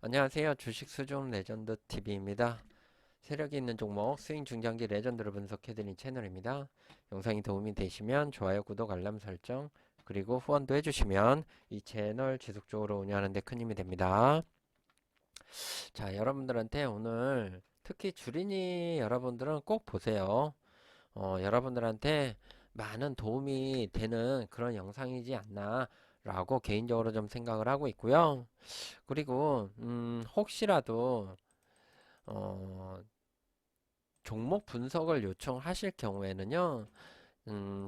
안녕하세요. 주식 수종 레전드 TV입니다. 세력이 있는 종목 스윙 중장기 레전드를 분석해드린 채널입니다. 영상이 도움이 되시면 좋아요, 구독, 알람 설정 그리고 후원도 해주시면 이 채널 지속적으로 운영하는 데 큰 힘이 됩니다. 자, 여러분들한테 오늘 특히 주린이 여러분들은 꼭 보세요. 여러분들한테 많은 도움이 되는 그런 영상이지 않나 라고 개인적으로 좀 생각을 하고 있고요. 그리고 혹시라도 어, 종목 분석을 요청하실 경우에는요,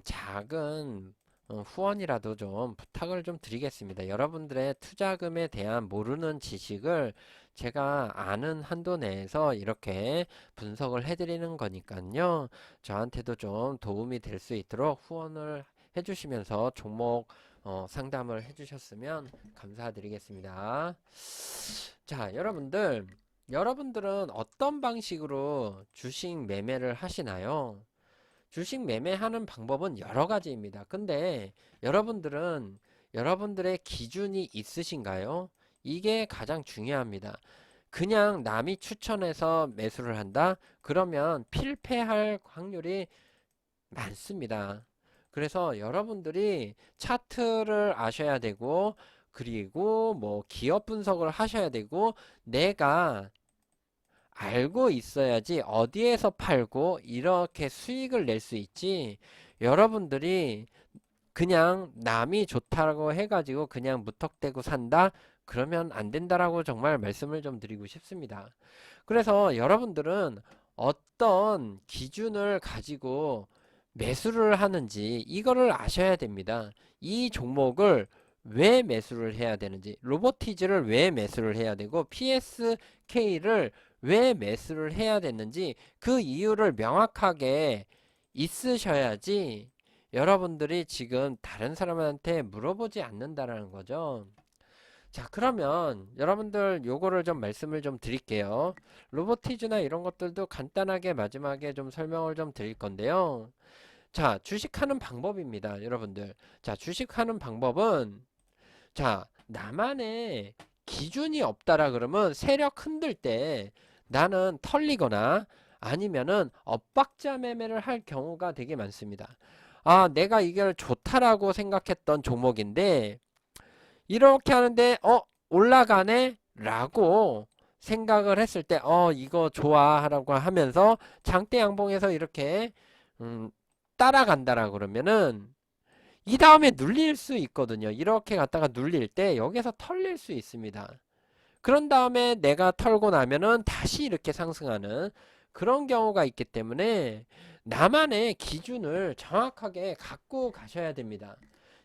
작은 후원이라도 좀 부탁을 좀 드리겠습니다. 여러분들의 투자금에 대한 모르는 지식을 제가 아는 한도 내에서 이렇게 분석을 해드리는 거니까요. 저한테도 좀 도움이 될 수 있도록 후원을 해주시면서 종목 상담을 해주셨으면 감사드리겠습니다. 자, 여러분들은 어떤 방식으로 주식 매매를 하시나요? 주식 매매하는 방법은 여러 가지입니다. 근데 여러분들은 여러분들의 기준이 있으신가요? 이게 가장 중요합니다. 그냥 남이 추천해서 매수를 한다? 그러면 필패할 확률이 많습니다. 그래서 여러분들이 차트를 아셔야 되고, 그리고 뭐 기업 분석을 하셔야 되고, 내가 알고 있어야지 어디에서 팔고 이렇게 수익을 낼 수 있지. 여러분들이 그냥 남이 좋다고 해가지고 그냥 무턱대고 산다? 그러면 안 된다라고 정말 말씀을 좀 드리고 싶습니다. 그래서 여러분들은 어떤 기준을 가지고 매수를 하는지 이거를 아셔야 됩니다. 이 종목을 왜 매수를 해야 되는지, 로보티즈를 왜 매수를 해야 되고, PSK를 왜 매수를 해야 되는지 그 이유를 명확하게 있으셔야지 여러분들이 지금 다른 사람한테 물어보지 않는다라는 거죠. 자, 그러면 여러분들 요거를 좀 말씀을 좀 드릴게요. 로보티즈나 이런 것들도 간단하게 마지막에 좀 설명을 좀 드릴 건데요. 자, 주식하는 방법입니다, 여러분들. 자, 주식하는 방법은 자, 나만의 기준이 없다라 그러면 세력 흔들 때 나는 털리거나 아니면은 엇박자 매매를 할 경우가 되게 많습니다. 아, 내가 이걸 좋다라고 생각했던 종목인데 이렇게 하는데 올라가네 라고 생각을 했을 때 이거 좋아 라고 하면서 장대 양봉에서 이렇게 음, 따라간다라 그러면은 이 다음에 눌릴 수 있거든요. 이렇게 갔다가 눌릴 때 여기서 털릴 수 있습니다. 그런 다음에 내가 털고 나면은 다시 이렇게 상승하는 그런 경우가 있기 때문에 나만의 기준을 정확하게 갖고 가셔야 됩니다.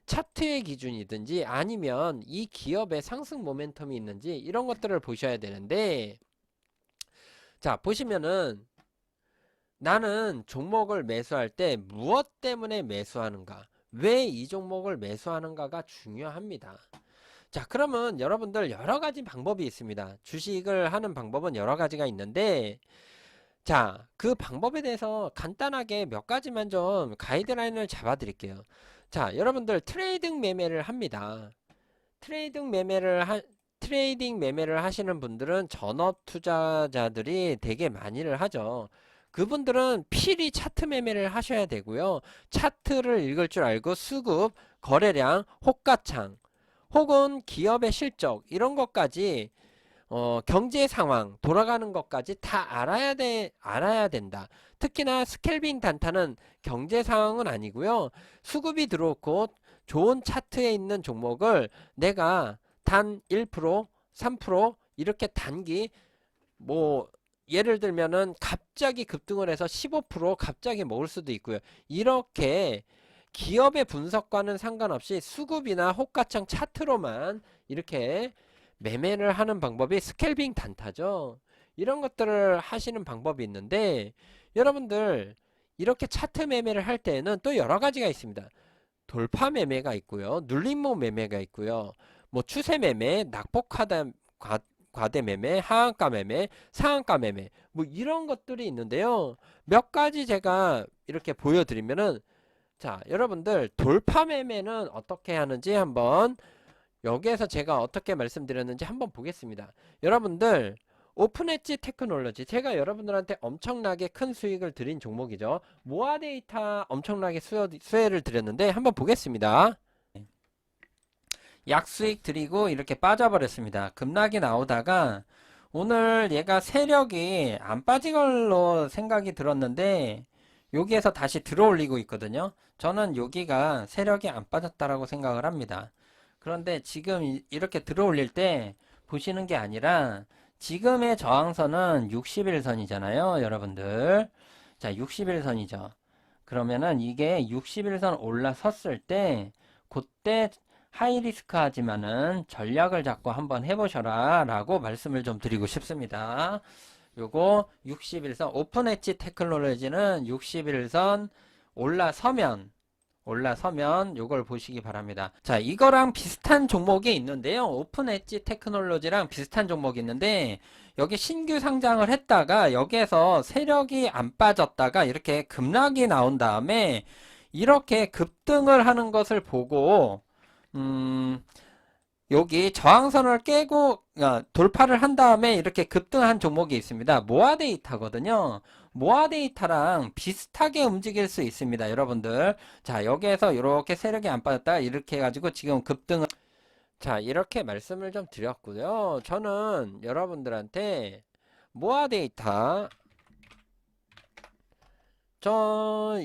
차트의 기준이든지 아니면 이 기업의 상승 모멘텀이 있는지 이런 것들을 보셔야 되는데, 자, 보시면은 나는 종목을 매수할 때 무엇 때문에 매수하는가, 왜 이 종목을 매수하는가가 중요합니다. 자, 그러면 여러분들 여러 가지 방법이 있습니다. 주식을 하는 방법은 여러 가지가 있는데, 자, 그 방법에 대해서 간단하게 몇 가지만 좀 가이드라인을 잡아 드릴게요. 자, 여러분들 트레이딩 매매를 합니다. 트레이딩 매매를 트레이딩 매매를 하시는 분들은 전업 투자자들이 되게 많이를 하죠. 그분들은 필히 차트 매매를 하셔야 되고요. 차트를 읽을 줄 알고 수급, 거래량, 호가창, 혹은 기업의 실적 이런 것까지 경제 상황, 돌아가는 것까지 다 알아야 된다. 특히나 스켈빙 단타는 경제 상황은 아니고요. 수급이 들어오고 좋은 차트에 있는 종목을 내가 단 1%, 3% 이렇게 단기 뭐 예를 들면은 갑자기 급등을 해서 15% 갑자기 먹을 수도 있고요. 이렇게 기업의 분석과는 상관없이 수급이나 호가창 차트로만 이렇게 매매를 하는 방법이 스캘빙 단타죠. 이런 것들을 하시는 방법이 있는데 여러분들 이렇게 차트 매매를 할 때에는 또 여러 가지가 있습니다. 돌파 매매가 있고요. 눌림목 매매가 있고요. 뭐 추세 매매, 과대 매매, 하한가 매매, 상한가 매매 뭐 이런 것들이 있는데요. 몇 가지 제가 이렇게 보여드리면은 자, 여러분들 돌파 매매는 어떻게 하는지 한번 여기에서 제가 어떻게 말씀드렸는지 한번 보겠습니다. 여러분들 오픈 엣지 테크놀로지, 제가 여러분들한테 엄청나게 큰 수익을 드린 종목이죠. 모아 데이터 엄청나게 수혜를 드렸는데 한번 보겠습니다. 약수익 드리고 이렇게 빠져버렸습니다. 급락이 나오다가 오늘 얘가 세력이 안 빠진 걸로 생각이 들었는데 여기에서 다시 들어올리고 있거든요. 저는 여기가 세력이 안 빠졌다라고 생각을 합니다. 그런데 지금 이렇게 들어올릴 때 보시는 게 아니라 지금의 저항선은 60일선이잖아요, 여러분들. 자, 60일선이죠. 그러면은 이게 60일선 올라섰을 때 그때 하이리스크 하지만은 전략을 잡고 한번 해보셔라 라고 말씀을 좀 드리고 싶습니다. 요거 61선 오픈 엣지 테크놀로지는 61선 올라서면 요걸 보시기 바랍니다. 자, 이거랑 비슷한 종목이 있는데요. 오픈 엣지 테크놀로지랑 비슷한 종목이 있는데 여기 신규 상장을 했다가 여기에서 세력이 안 빠졌다가 이렇게 급락이 나온 다음에 이렇게 급등을 하는 것을 보고 여기 저항선을 깨고 돌파를 한 다음에 이렇게 급등한 종목이 있습니다. 모아 데이터거든요. 모아 데이터랑 비슷하게 움직일 수 있습니다, 여러분들. 자, 여기에서 이렇게 세력이 안 빠졌다가 이렇게 해가지고 지금 급등을, 자, 이렇게 말씀을 좀 드렸고요. 저는 여러분들한테 모아 데이터,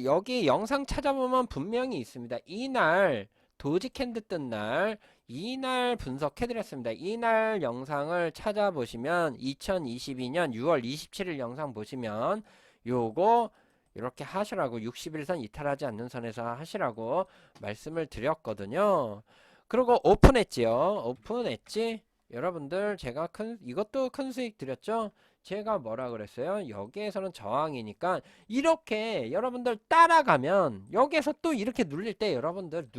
여기 영상 찾아보면 분명히 있습니다. 이날 도지 캔들 뜬 날, 이날 분석해드렸습니다. 이날 영상을 찾아보시면 2022년 6월 27일 영상 보시면 요거 이렇게 하시라고 60일선 이탈하지 않는 선에서 하시라고 말씀을 드렸거든요. 그리고 오픈했지요. 오픈했지. 여러분들 제가 이것도 큰 수익 드렸죠. 제가 뭐라 그랬어요? 여기에서는 저항이니까 이렇게 여러분들 따라가면 여기에서 또 이렇게 눌릴 때 여러분들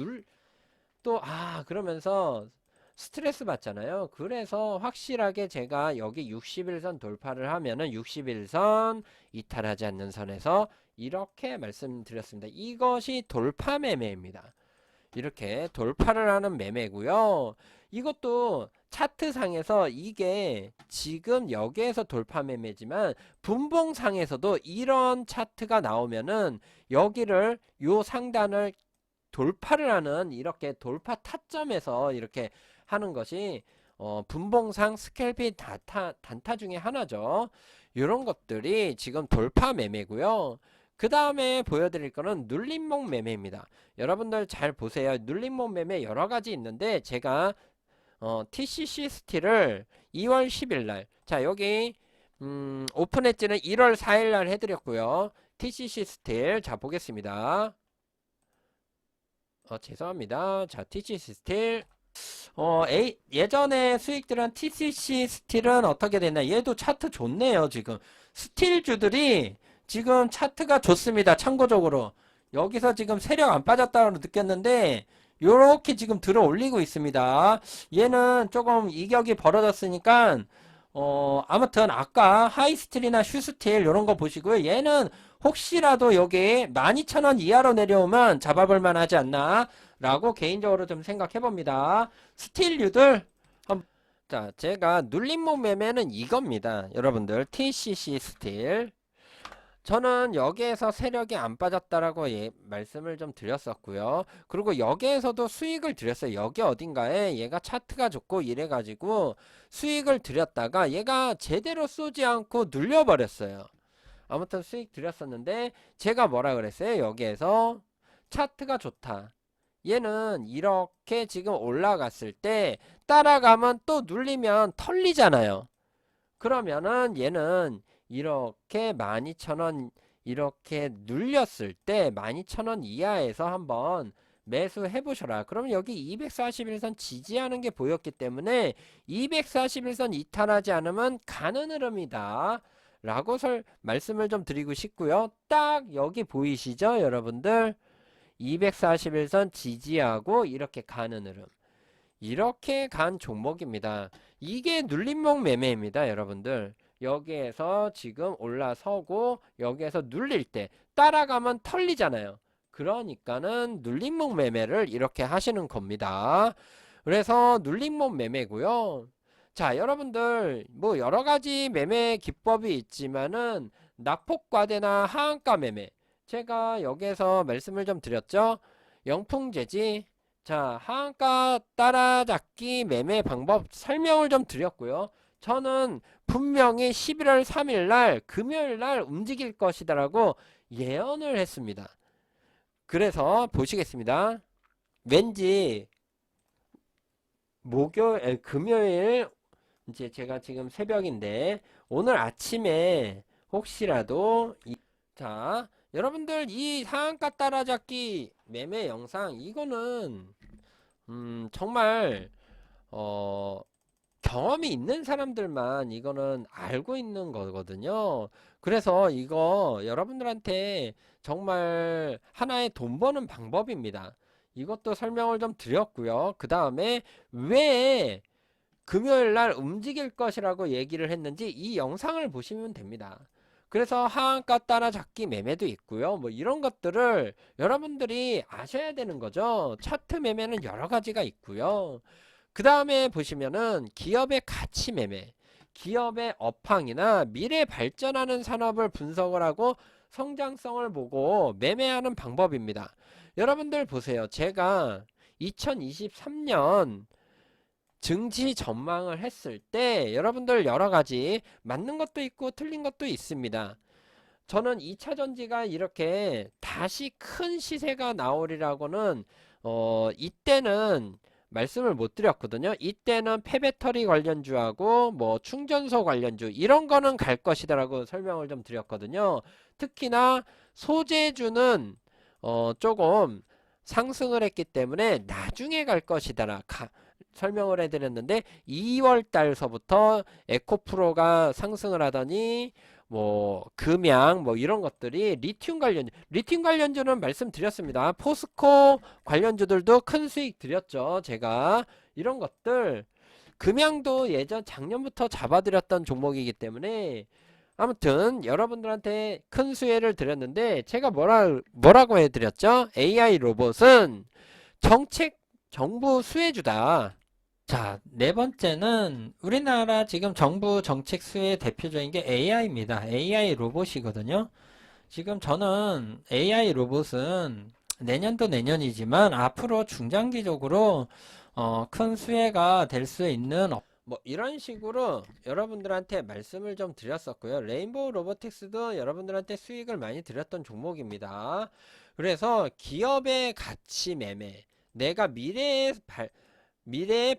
그러면서 스트레스 받잖아요. 그래서 확실하게 제가 여기 60일선 돌파를 하면은 60일선 이탈하지 않는 선에서 이렇게 말씀드렸습니다. 이것이 돌파 매매입니다. 이렇게 돌파를 하는 매매고요. 이것도 차트상에서 이게 지금 여기에서 돌파 매매지만 분봉상에서도 이런 차트가 나오면은 여기를 요 상단을 돌파를 하는 이렇게 돌파 타점에서 이렇게 하는 것이 분봉상 스캘피 단타 중에 하나죠. 이런 것들이 지금 돌파 매매고요. 그 다음에 보여드릴 거는 눌림목 매매입니다. 여러분들 잘 보세요. 눌림목 매매 여러 가지 있는데 제가 TCC 스틸을 2월 10일 날, 자 여기 오픈 엣지는 1월 4일 날 해드렸고요. TCC 스틸 자 보겠습니다. 죄송합니다. 자, TCC 스틸. 예전에 수익들은 TCC 스틸은 어떻게 됐나? 얘도 차트 좋네요, 지금. 스틸주들이 지금 차트가 좋습니다. 참고적으로. 여기서 지금 세력 안 빠졌다고 느꼈는데, 요렇게 지금 들어 올리고 있습니다. 얘는 조금 이격이 벌어졌으니까, 아무튼 아까 하이스틸이나 슈스틸 이런 거 보시고요. 얘는 혹시라도 여기 12,000원 이하로 내려오면 잡아볼 만하지 않나 라고 개인적으로 좀 생각해 봅니다. 스틸류들 자, 제가 눌림목 매매는 이겁니다. 여러분들 TCC 스틸, 저는 여기에서 세력이 안 빠졌다라고 말씀을 좀 드렸었고요. 그리고 여기에서도 수익을 드렸어요. 여기 어딘가에 얘가 차트가 좋고 이래가지고 수익을 드렸다가 얘가 제대로 쏘지 않고 눌려버렸어요. 아무튼 수익 드렸었는데 제가 뭐라 그랬어요? 여기에서 차트가 좋다. 얘는 이렇게 지금 올라갔을 때 따라가면 또 눌리면 털리잖아요. 그러면은 얘는 이렇게 12,000원 이렇게 눌렸을 때 12,000원 이하에서 한번 매수해 보셔라. 그러면 여기 241선 지지하는 게 보였기 때문에 241선 이탈하지 않으면 가는 흐름이다 라고 말씀을 좀 드리고 싶고요. 딱 여기 보이시죠, 여러분들? 241선 지지하고 이렇게 가는 흐름, 이렇게 간 종목입니다. 이게 눌림목 매매입니다, 여러분들. 여기에서 지금 올라서고 여기에서 눌릴 때 따라가면 털리잖아요. 그러니까는 눌림목 매매를 이렇게 하시는 겁니다. 그래서 눌림목 매매고요. 자, 여러분들 뭐 여러 가지 매매 기법이 있지만은 낙폭과대나 하한가 매매, 제가 여기에서 말씀을 좀 드렸죠. 영풍재지, 자, 하한가 따라잡기 매매 방법 설명을 좀 드렸고요. 저는 분명히 11월 3일 날 금요일 날 움직일 것이다라고 예언을 했습니다. 그래서 보시겠습니다. 왠지 금요일, 이제 제가 지금 새벽인데 오늘 아침에 혹시라도 자, 여러분들 이 상한가 따라잡기 매매 영상 이거는 정말 어 경험이 있는 사람들만 이거는 알고 있는 거거든요. 그래서 이거 여러분들한테 정말 하나의 돈 버는 방법입니다. 이것도 설명을 좀 드렸고요. 그 다음에 왜 금요일 날 움직일 것이라고 얘기를 했는지 이 영상을 보시면 됩니다. 그래서 하한가 따라잡기 매매도 있고요. 뭐 이런 것들을 여러분들이 아셔야 되는 거죠. 차트 매매는 여러 가지가 있고요. 그 다음에 보시면은 기업의 가치 매매, 기업의 업황이나 미래 발전하는 산업을 분석을 하고 성장성을 보고 매매하는 방법입니다. 여러분들 보세요. 제가 2023년 증시 전망을 했을 때 여러분들 여러 가지 맞는 것도 있고 틀린 것도 있습니다. 저는 2차 전지가 이렇게 다시 큰 시세가 나오리라고는 이때는 말씀을 못 드렸거든요. 이때는 폐배터리 관련주하고 뭐 충전소 관련주 이런 거는 갈 것이다라고 설명을 좀 드렸거든요. 특히나 소재주는 조금 상승을 했기 때문에 나중에 갈 것이다라 설명을 해드렸는데 2월 달서부터 에코프로가 상승을 하더니 뭐 금양 뭐 이런 것들이 리튬 관련주는 말씀드렸습니다. 포스코 관련주들도 큰 수익 드렸죠. 제가 이런 것들 금양도 예전 작년부터 잡아드렸던 종목이기 때문에 아무튼 여러분들한테 큰 수혜를 드렸는데 제가 뭐라고 해드렸죠? AI 로봇은 정부 수혜주다. 자, 네 번째는 우리나라 지금 정부 정책 수혜 대표적인 게 AI입니다. AI 로봇이거든요. 지금 저는 AI 로봇은 내년도 내년이지만 앞으로 중장기적으로 큰 수혜가 될 수 있는 뭐 이런 식으로 여러분들한테 말씀을 좀 드렸었고요. 레인보우 로보틱스도 여러분들한테 수익을 많이 드렸던 종목입니다. 그래서 기업의 가치 매매, 내가 미래에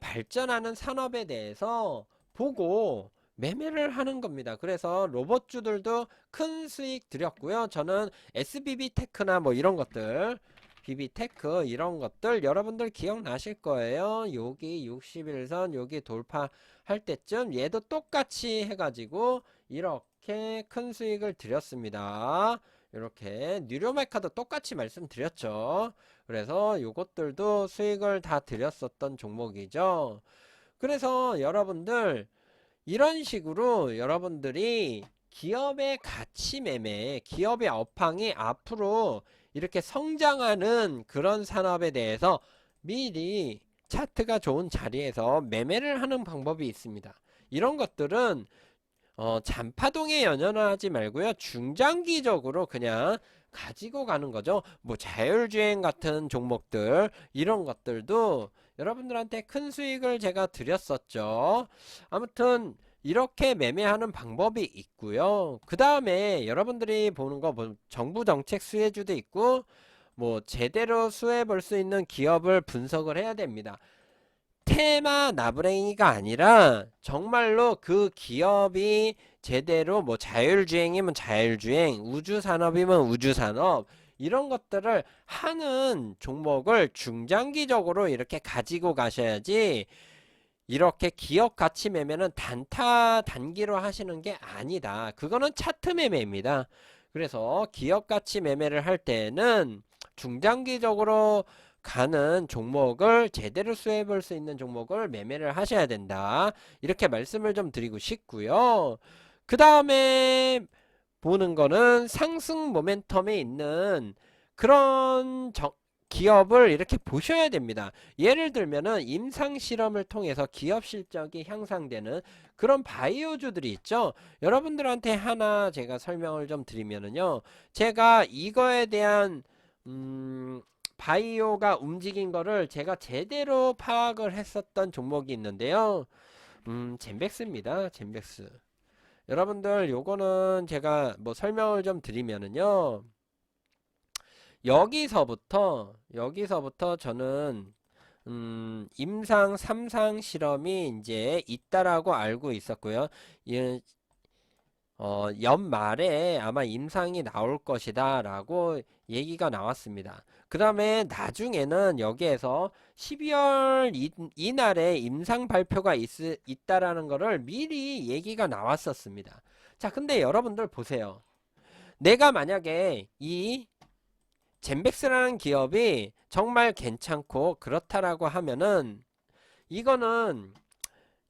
발전하는 산업에 대해서 보고 매매를 하는 겁니다. 그래서 로봇주들도 큰 수익 드렸고요. 저는 SBB 테크나 뭐 이런 것들, 비비테크 이런 것들 여러분들 기억나실 거예요. 여기 61선 여기 돌파할 때쯤 얘도 똑같이 해가지고 이렇게 큰 수익을 드렸습니다. 이렇게 뉴로메카도 똑같이 말씀드렸죠. 그래서 요것들도 수익을 다 드렸었던 종목이죠. 그래서 여러분들 이런 식으로 여러분들이 기업의 가치 매매, 기업의 업황이 앞으로 이렇게 성장하는 그런 산업에 대해서 미리 차트가 좋은 자리에서 매매를 하는 방법이 있습니다. 이런 것들은 잔파동에 연연하지 말고요. 중장기적으로 그냥 가지고 가는 거죠. 뭐 자율주행 같은 종목들 이런 것들도 여러분들한테 큰 수익을 제가 드렸었죠. 아무튼 이렇게 매매하는 방법이 있고요. 그 다음에 여러분들이 보는 거 뭐 정부 정책 수혜주도 있고 뭐 제대로 수혜 볼 수 있는 기업을 분석을 해야 됩니다. 테마 나부랭이가 아니라 정말로 그 기업이 제대로 뭐 자율주행이면 자율주행, 우주산업이면 우주산업 이런 것들을 하는 종목을 중장기적으로 이렇게 가지고 가셔야지 이렇게 기업 가치 매매는 단기로 하시는 게 아니다. 그거는 차트 매매입니다. 그래서 기업 가치 매매를 할 때는 중장기적으로 가는 종목을 제대로 수혜 볼 수 있는 종목을 매매를 하셔야 된다. 이렇게 말씀을 좀 드리고 싶고요. 그 다음에 보는 거는 상승 모멘텀에 있는 그런 기업을 이렇게 보셔야 됩니다. 예를 들면은 임상 실험을 통해서 기업 실적이 향상되는 그런 바이오주들이 있죠. 여러분들한테 하나 제가 설명을 좀 드리면은요. 제가 이거에 대한 바이오가 움직인 거를 제가 제대로 파악을 했었던 종목이 있는데요. 젠백스입니다. 젠백스. 여러분들 요거는 제가 뭐 설명을 좀 드리면은요. 여기서부터 저는 임상 3상 실험이 이제 있다라고 알고 있었고요. 예, 연말에 아마 임상이 나올 것이다 라고 얘기가 나왔습니다. 그 다음에 나중에는 여기에서 12월 이날에 임상 발표가 있다라는 거를 미리 얘기가 나왔었습니다. 자, 근데 여러분들 보세요. 내가 만약에 이 젠백스라는 기업이 정말 괜찮고 그렇다라고 하면은 이거는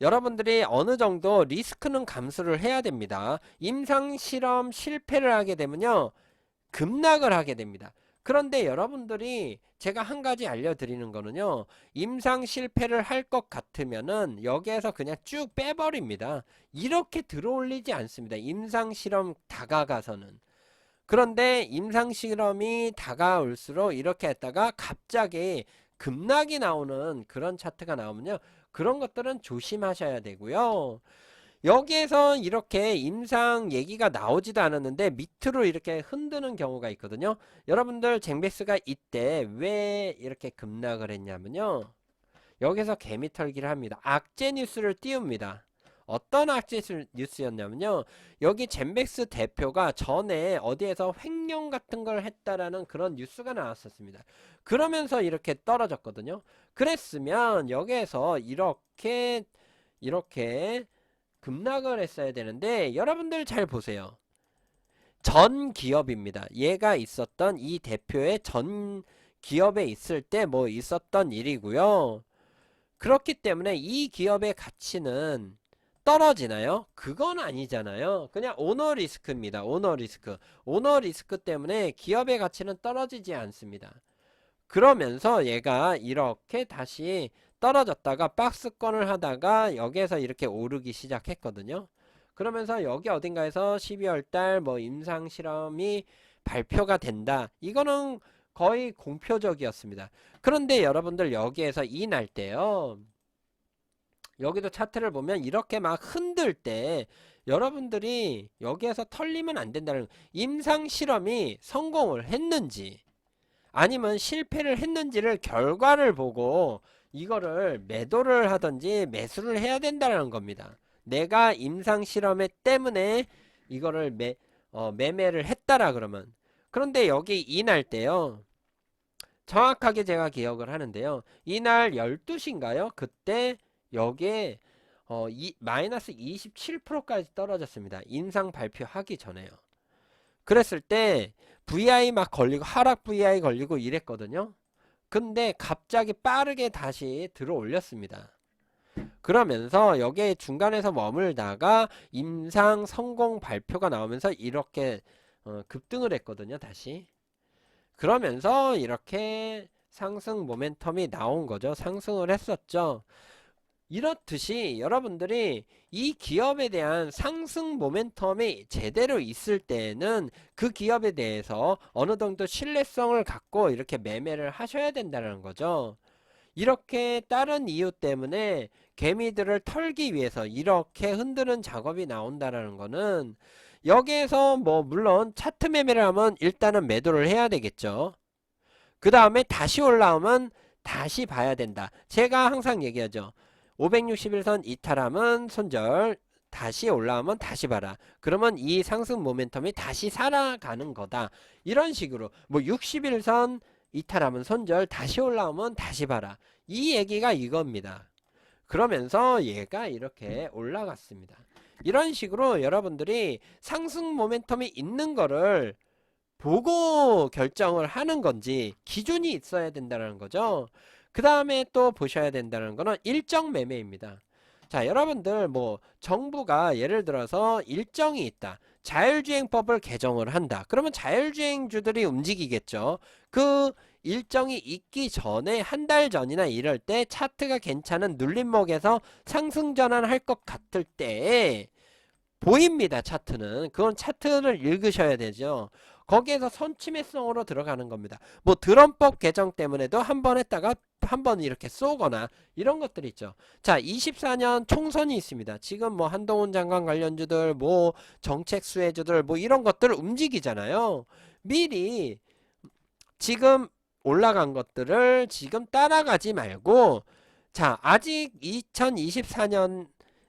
여러분들이 어느 정도 리스크는 감수를 해야 됩니다. 임상 실험 실패를 하게 되면요, 급락을 하게 됩니다. 그런데 여러분들이 제가 한 가지 알려드리는 거는요, 임상 실패를 할 것 같으면은 여기에서 그냥 쭉 빼버립니다. 이렇게 들어올리지 않습니다. 임상 실험 다가가서는. 그런데 임상 실험이 다가올수록 이렇게 했다가 갑자기 급락이 나오는 그런 차트가 나오면요, 그런 것들은 조심하셔야 되고요. 여기에서 이렇게 임상 얘기가 나오지도 않았는데 밑으로 이렇게 흔드는 경우가 있거든요. 여러분들 쟁베스가 이때 왜 이렇게 급락을 했냐면요, 여기서 개미털기를 합니다. 악재 뉴스를 띄웁니다. 어떤 악재 뉴스였냐면요, 여기 젠백스 대표가 전에 어디에서 횡령 같은 걸 했다라는 그런 뉴스가 나왔었습니다. 그러면서 이렇게 떨어졌거든요. 그랬으면 여기에서 이렇게 급락을 했어야 되는데, 여러분들 잘 보세요. 전 기업입니다. 얘가 있었던 이 대표의 전 기업에 있을 때 뭐 있었던 일이고요. 그렇기 때문에 이 기업의 가치는 떨어지나요? 그건 아니잖아요. 그냥 오너 리스크입니다. 오너 리스크. 오너 리스크 때문에 기업의 가치는 떨어지지 않습니다. 그러면서 얘가 이렇게 다시 떨어졌다가 박스권을 하다가 여기에서 이렇게 오르기 시작했거든요. 그러면서 여기 어딘가에서 12월 달 뭐 임상 실험이 발표가 된다. 이거는 거의 공표적이었습니다. 그런데 여러분들 여기에서 이 날 때요, 여기도 차트를 보면 이렇게 막 흔들 때 여러분들이 여기에서 털리면 안 된다는, 임상 실험이 성공을 했는지 아니면 실패를 했는지를 결과를 보고 이거를 매도를 하든지 매수를 해야 된다는 겁니다. 내가 임상 실험에 때문에 이거를 매매를 했다라 그러면. 그런데 여기 이날 때요, 정확하게 제가 기억을 하는데요, 이날 12시인가요? 그때 여기에 마이너스 27%까지 떨어졌습니다. 인상 발표하기 전에요. 그랬을 때 VI 막 걸리고 하락 VI 걸리고 이랬거든요. 근데 갑자기 빠르게 다시 들어 올렸습니다. 그러면서 여기에 중간에서 머물다가 임상 성공 발표가 나오면서 이렇게 급등을 했거든요. 다시. 그러면서 이렇게 상승 모멘텀이 나온 거죠. 상승을 했었죠. 이렇듯이 여러분들이 이 기업에 대한 상승 모멘텀이 제대로 있을 때에는 그 기업에 대해서 어느 정도 신뢰성을 갖고 이렇게 매매를 하셔야 된다는 거죠. 이렇게 다른 이유 때문에 개미들을 털기 위해서 이렇게 흔드는 작업이 나온다는 거는, 여기에서 뭐 물론 차트 매매를 하면 일단은 매도를 해야 되겠죠. 그 다음에 다시 올라오면 다시 봐야 된다. 제가 항상 얘기하죠. 561선 이탈하면 손절, 다시 올라오면 다시 봐라. 그러면 이 상승 모멘텀이 다시 살아가는 거다. 이런 식으로 뭐 61선 이탈하면 손절, 다시 올라오면 다시 봐라. 이 얘기가 이겁니다. 그러면서 얘가 이렇게 올라갔습니다. 이런 식으로 여러분들이 상승 모멘텀이 있는 거를 보고 결정을 하는 건지 기준이 있어야 된다는 거죠. 그 다음에 또 보셔야 된다는 거는 일정 매매입니다. 자, 여러분들 뭐 정부가 예를 들어서 일정이 있다, 자율주행법을 개정을 한다. 그러면 자율주행주들이 움직이겠죠. 그 일정이 있기 전에 한 달 전이나 이럴 때 차트가 괜찮은 눌림목에서 상승 전환할 것 같을 때 보입니다. 차트는. 그건 차트를 읽으셔야 되죠. 거기에서 선침해성으로 들어가는 겁니다. 뭐 드럼법 개정 때문에도 한 번 했다가 한 번 이렇게 쏘거나 이런 것들 있죠. 자, 24년 총선이 있습니다. 지금 뭐 한동훈 장관 관련주들, 뭐 정책 수혜주들, 뭐 이런 것들 움직이잖아요. 미리 지금 올라간 것들을 지금 따라가지 말고, 자, 아직 2024년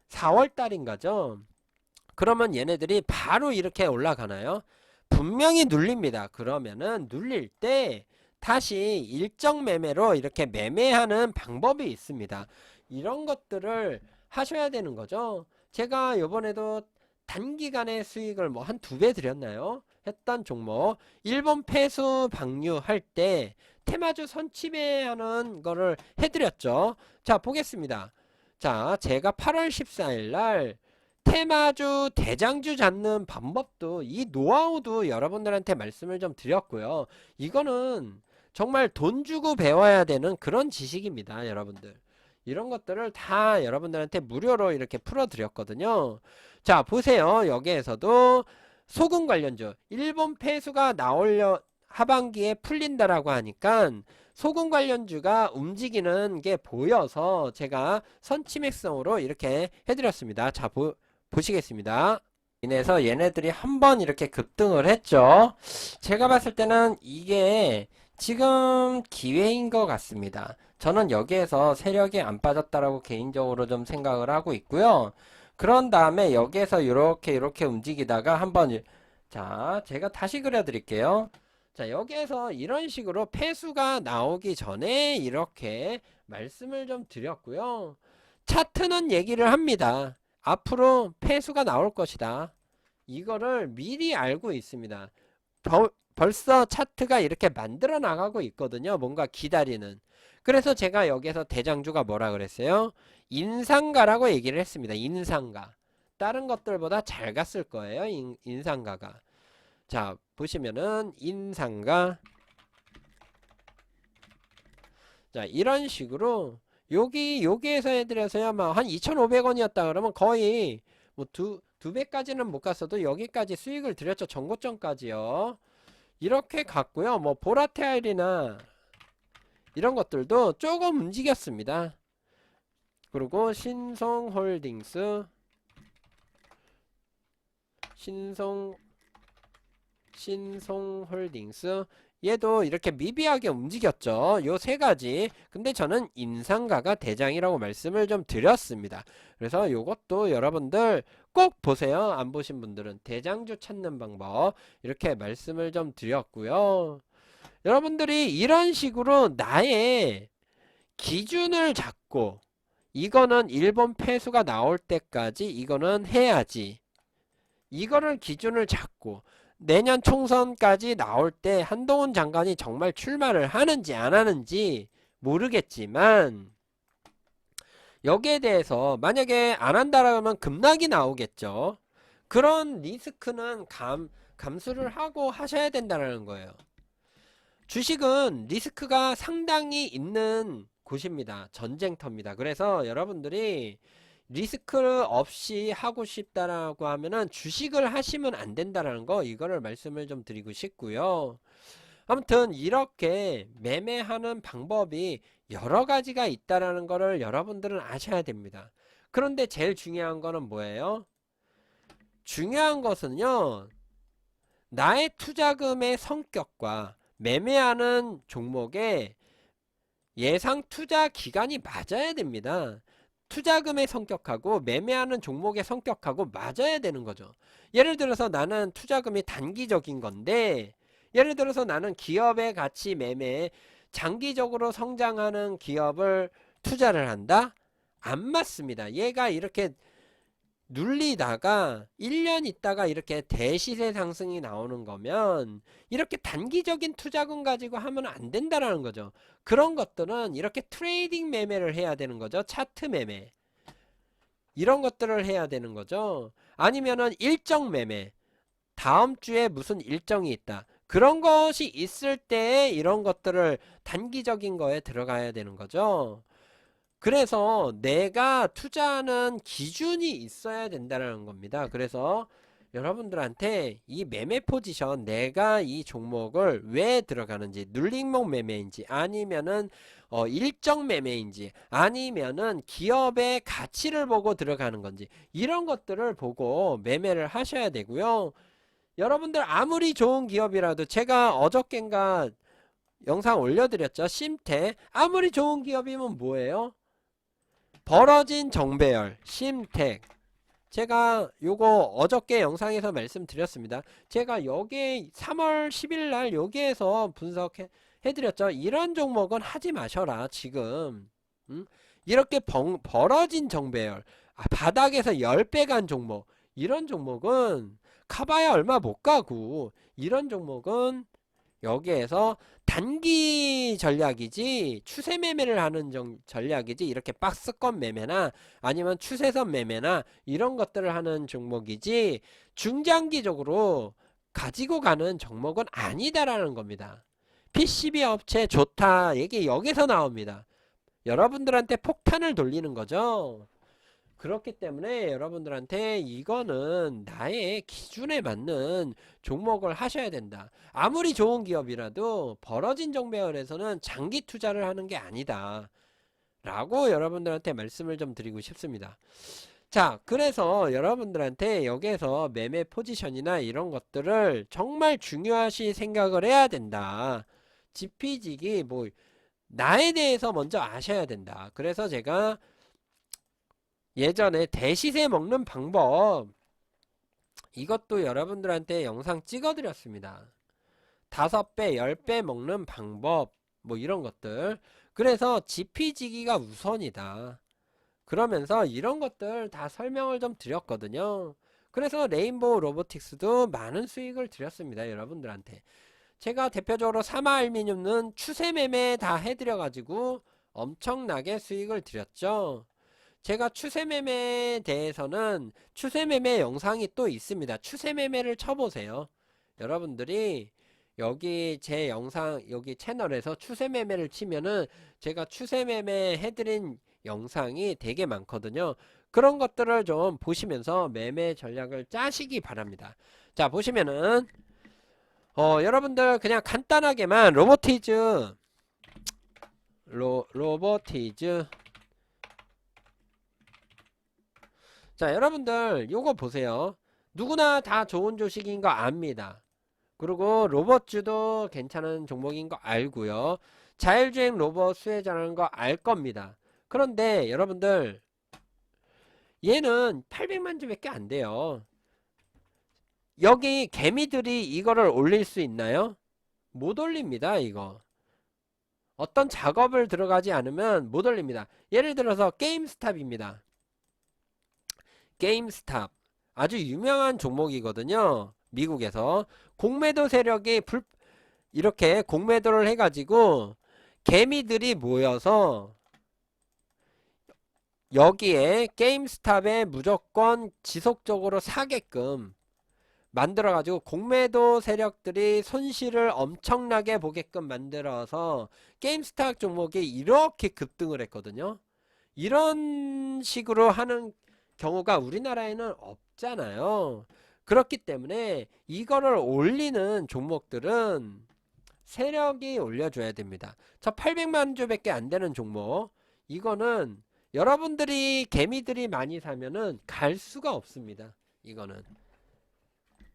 4월 달인가죠? 그러면 얘네들이 바로 이렇게 올라가나요? 분명히 눌립니다. 그러면은 눌릴 때 다시 일정 매매로 이렇게 매매하는 방법이 있습니다. 이런 것들을 하셔야 되는 거죠. 제가 요번에도 단기간에 수익을 뭐 한 2배 드렸나요? 했던 종목, 일본 패수 방류할 때 테마주 선침해하는 거를 해드렸죠. 자, 보겠습니다. 자, 제가 8월 14일 날 테마주 대장주 잡는 방법도, 이 노하우도 여러분들한테 말씀을 좀 드렸고요. 이거는 정말 돈 주고 배워야 되는 그런 지식입니다, 여러분들. 이런 것들을 다 여러분들한테 무료로 이렇게 풀어 드렸거든요. 자, 보세요. 여기에서도 소금 관련주, 일본 패수가 나오려 하반기에 풀린다라고 하니까 소금 관련주가 움직이는 게 보여서 제가 선침액성으로 이렇게 해드렸습니다. 자, 보시겠습니다. 인해서 얘네들이 한번 이렇게 급등을 했죠. 제가 봤을 때는 이게 지금 기회인 것 같습니다. 저는 여기에서 세력이 안 빠졌다라고 개인적으로 좀 생각을 하고 있고요. 그런 다음에 여기에서 이렇게 움직이다가 한번, 자, 제가 다시 그려드릴게요. 자, 여기에서 이런 식으로 패수가 나오기 전에 이렇게 말씀을 좀 드렸고요. 차트는 얘기를 합니다. 앞으로 패수가 나올 것이다. 이거를 미리 알고 있습니다. 벌써 차트가 이렇게 만들어 나가고 있거든요. 뭔가 기다리는. 그래서 제가 여기서 대장주가 뭐라 그랬어요? 인상가라고 얘기를 했습니다. 인상가. 다른 것들보다 잘 갔을 거예요. 인상가가. 자, 보시면은 인상가. 자, 이런 식으로 여기에서 해드려서야 막 한 2,500원이었다 그러면 거의 뭐 두 배까지는 못 갔어도 여기까지 수익을 드렸죠. 전고점까지요. 이렇게 갔고요. 뭐 보라테일이나 이런 것들도 조금 움직였습니다. 그리고 신성홀딩스, 신성홀딩스 얘도 이렇게 미비하게 움직였죠. 요 세 가지. 근데 저는 인상가가 대장이라고 말씀을 좀 드렸습니다. 그래서 요것도 여러분들 꼭 보세요. 안 보신 분들은 대장주 찾는 방법 이렇게 말씀을 좀 드렸고요. 여러분들이 이런 식으로 나의 기준을 잡고 이거는 일본 패수가 나올 때까지 이거는 해야지. 이거를 기준을 잡고 내년 총선까지 나올 때 한동훈 장관이 정말 출마를 하는지 안 하는지 모르겠지만 여기에 대해서 만약에 안 한다라면 급락이 나오겠죠. 그런 리스크는 감수를 하고 하셔야 된다는 거예요. 주식은 리스크가 상당히 있는 곳입니다. 전쟁터입니다. 그래서 여러분들이 리스크 없이 하고 싶다라고 하면은 주식을 하시면 안 된다라는 거, 이거를 말씀을 좀 드리고 싶고요. 아무튼 이렇게 매매하는 방법이 여러 가지가 있다라는 거를 여러분들은 아셔야 됩니다. 그런데 제일 중요한 거는 뭐예요? 중요한 것은요, 나의 투자금의 성격과 매매하는 종목의 예상 투자 기간이 맞아야 됩니다. 투자금의 성격하고 매매하는 종목의 성격하고 맞아야 되는 거죠. 예를 들어서 나는 투자금이 단기적인 건데, 예를 들어서 나는 기업의 가치 매매에 장기적으로 성장하는 기업을 투자를 한다? 안 맞습니다. 얘가 이렇게 눌리다가 1년 있다가 이렇게 대시세 상승이 나오는 거면 이렇게 단기적인 투자금 가지고 하면 안 된다라는 거죠. 그런 것들은 이렇게 트레이딩 매매를 해야 되는 거죠. 차트 매매. 이런 것들을 해야 되는 거죠. 아니면은 일정 매매. 다음 주에 무슨 일정이 있다. 그런 것이 있을 때 이런 것들을 단기적인 거에 들어가야 되는 거죠. 그래서 내가 투자하는 기준이 있어야 된다는 겁니다. 그래서 여러분들한테 이 매매 포지션, 내가 이 종목을 왜 들어가는지, 눌림목 매매인지 아니면은 일정 매매인지 아니면은 기업의 가치를 보고 들어가는 건지, 이런 것들을 보고 매매를 하셔야 되고요. 여러분들 아무리 좋은 기업이라도, 제가 어저껜가 영상 올려드렸죠. 심태. 아무리 좋은 기업이면 뭐예요? 벌어진 정배열, 심택. 제가 요거 어저께 영상에서 말씀드렸습니다. 제가 여기 3월 10일 날 여기에서 분석해 드렸죠. 이런 종목은 하지 마셔라 지금. 응? 이렇게 벌어진 정배열, 바닥에서 10배 간 종목, 이런 종목은 가봐야 얼마 못 가고, 이런 종목은 여기에서 단기 전략이지 추세 매매를 하는 전략이지, 이렇게 박스권 매매나 아니면 추세선 매매나 이런 것들을 하는 종목이지 중장기적으로 가지고 가는 종목은 아니다라는 겁니다. PCB 업체 좋다 얘기 여기서 나옵니다. 여러분들한테 폭탄을 돌리는 거죠. 그렇기 때문에 여러분들한테 이거는 나의 기준에 맞는 종목을 하셔야 된다. 아무리 좋은 기업이라도 벌어진 정배열에서는 장기 투자를 하는 게 아니다 라고 여러분들한테 말씀을 좀 드리고 싶습니다. 자, 그래서 여러분들한테 여기에서 매매 포지션이나 이런 것들을 정말 중요하시 생각을 해야 된다. 지피지기 뭐 나에 대해서 먼저 아셔야 된다. 그래서 제가 예전에 대시세 먹는 방법, 이것도 여러분들한테 영상 찍어드렸습니다. 5배, 10배 먹는 방법, 뭐 이런 것들. 그래서 지피지기가 우선이다. 그러면서 이런 것들 다 설명을 좀 드렸거든요. 그래서 레인보우 로보틱스도 많은 수익을 드렸습니다. 여러분들한테. 제가 대표적으로 사마알미늄은 추세 매매 다 해드려가지고 엄청나게 수익을 드렸죠. 제가 추세매매에 대해서는 추세매매 영상이 또 있습니다. 추세매매를 쳐보세요. 여러분들이 여기 제 영상 여기 채널에서 추세매매를 치면은 제가 추세매매 해드린 영상이 되게 많거든요. 그런 것들을 좀 보시면서 매매 전략을 짜시기 바랍니다. 자, 보시면은 여러분들 그냥 간단하게만 로보티즈. 자, 여러분들 요거 보세요. 누구나 다 좋은 조식인 거 압니다. 그리고 로봇주도 괜찮은 종목인 거 알고요. 자율주행 로봇 수혜자라는 거 알 겁니다. 그런데 여러분들 얘는 800만 주밖에 안 돼요. 여기 개미들이 이거를 올릴 수 있나요? 못 올립니다. 이거 어떤 작업을 들어가지 않으면 못 올립니다. 예를 들어서 게임스탑입니다. 게임스탑 아주 유명한 종목이거든요. 미국에서 공매도 세력이 이렇게 공매도를 해가지고 개미들이 모여서 여기에 게임스탑에 무조건 지속적으로 사게끔 만들어가지고 공매도 세력들이 손실을 엄청나게 보게끔 만들어서 게임스탑 종목이 이렇게 급등을 했거든요. 이런 식으로 하는 경우가 우리나라에는 없잖아요. 그렇기 때문에 이거를 올리는 종목들은 세력이 올려줘야 됩니다. 저 800만 주밖에 안 되는 종목, 이거는 여러분들이 개미들이 많이 사면은 갈 수가 없습니다. 이거는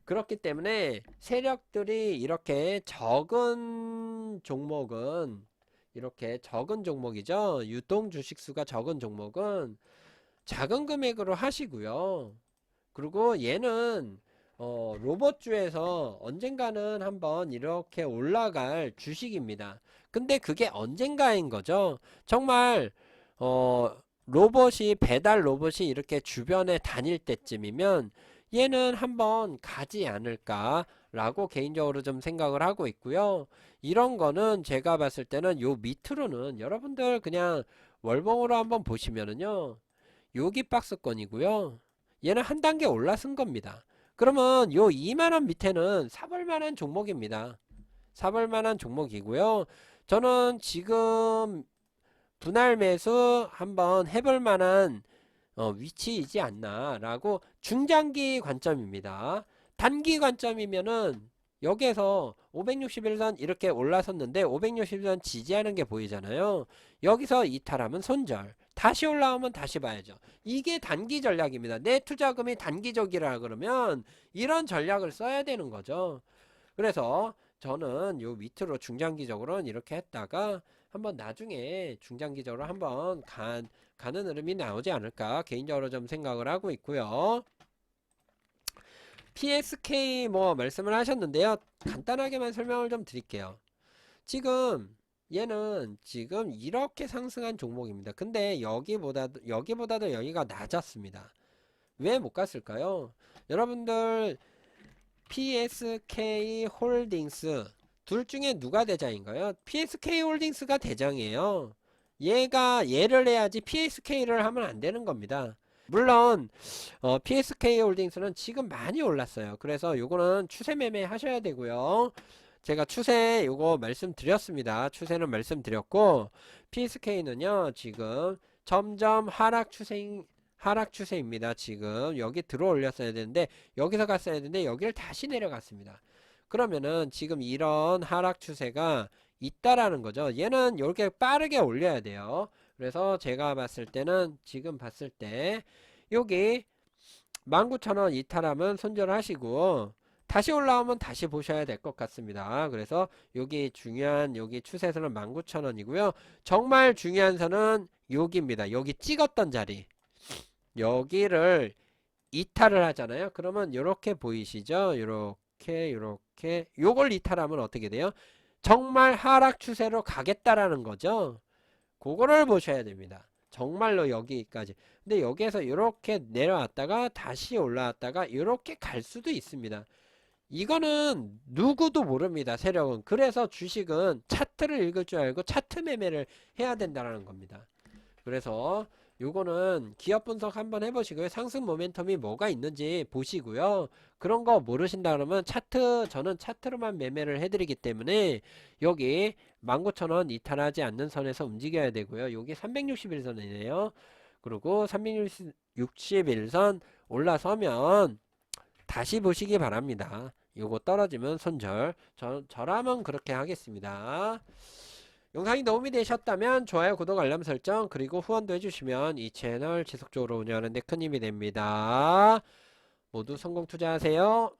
그렇기 때문에 세력들이 이렇게 적은 종목은, 이렇게 적은 종목이죠. 유동 주식수가 적은 종목은 작은 금액으로 하시고요. 그리고 얘는 로봇주에서 언젠가는 한번 이렇게 올라갈 주식입니다. 근데 그게 언젠가인 거죠. 정말 로봇이, 배달 로봇이 이렇게 주변에 다닐 때쯤이면 얘는 한번 가지 않을까 라고 개인적으로 좀 생각을 하고 있고요. 이런 거는 제가 봤을 때는 요 밑으로는 여러분들 그냥 월봉으로 한번 보시면은요, 여기 박스권이고요. 얘는 한 단계 올라선 겁니다. 그러면 요 2만원 밑에는 사볼 만한 종목입니다. 사볼 만한 종목이고요. 저는 지금 분할 매수 한번 해볼 만한 위치이지 않나 라고 중장기 관점입니다. 단기 관점이면은 여기에서 561선 이렇게 올라섰는데 561선 지지하는 게 보이잖아요. 여기서 이탈하면 손절, 다시 올라오면 다시 봐야죠. 이게 단기 전략입니다. 내 투자금이 단기적이라 그러면 이런 전략을 써야 되는 거죠. 그래서 저는 요 밑으로 중장기적으로는 이렇게 했다가 한번 나중에 중장기적으로 한번 가는 흐름이 나오지 않을까 개인적으로 좀 생각을 하고 있고요. PSK 뭐 말씀을 하셨는데요. 간단하게만 설명을 좀 드릴게요. 지금 얘는 지금 이렇게 상승한 종목입니다. 근데 여기보다도 여기가 낮았습니다. 왜 못 갔을까요? 여러분들 PSK 홀딩스 둘 중에 누가 대장인가요? PSK 홀딩스가 대장이에요. 얘를 해야지 PSK를 하면 안 되는 겁니다. 물론 PSK 홀딩스는 지금 많이 올랐어요. 그래서 요거는 추세 매매 하셔야 되고요. 제가 추세 요거 말씀드렸습니다. 추세는 말씀드렸고 PSK는요 지금 점점 하락 추세입니다. 지금 여기 들어 올렸어야 되는데 여기서 갔어야 되는데 여기를 다시 내려갔습니다. 그러면은 지금 이런 하락 추세가 있다라는 거죠. 얘는 이렇게 빠르게 올려야 돼요. 그래서 제가 봤을 때는 지금 봤을 때 여기 19,000원 이탈하면 손절하시고 다시 올라오면 다시 보셔야 될 것 같습니다. 그래서 여기 중요한 여기 추세선은 19,000원이고요. 정말 중요한 선은 여기입니다. 여기 찍었던 자리. 여기를 이탈을 하잖아요. 그러면 이렇게 보이시죠? 이렇게 요걸 이탈하면 어떻게 돼요? 정말 하락 추세로 가겠다라는 거죠. 그거를 보셔야 됩니다. 정말로 여기까지. 근데 여기에서 이렇게 내려왔다가 다시 올라왔다가 이렇게 갈 수도 있습니다. 이거는 누구도 모릅니다. 세력은. 그래서 주식은 차트를 읽을 줄 알고 차트 매매를 해야 된다는 겁니다. 그래서 요거는 기업 분석 한번 해보시고요. 상승 모멘텀이 뭐가 있는지 보시고요. 그런 거 모르신다 그러면 저는 차트로만 매매를 해드리기 때문에 여기 19,000원 이탈하지 않는 선에서 움직여야 되고요. 여기 361선이네요. 그리고 361선 올라서면 다시 보시기 바랍니다. 요거 떨어지면 손절. 저라면 그렇게 하겠습니다. 영상이 도움이 되셨다면 좋아요, 구독, 알람 설정 그리고 후원도 해주시면 이 채널 지속적으로 운영하는 데 큰 힘이 됩니다. 모두 성공 투자하세요.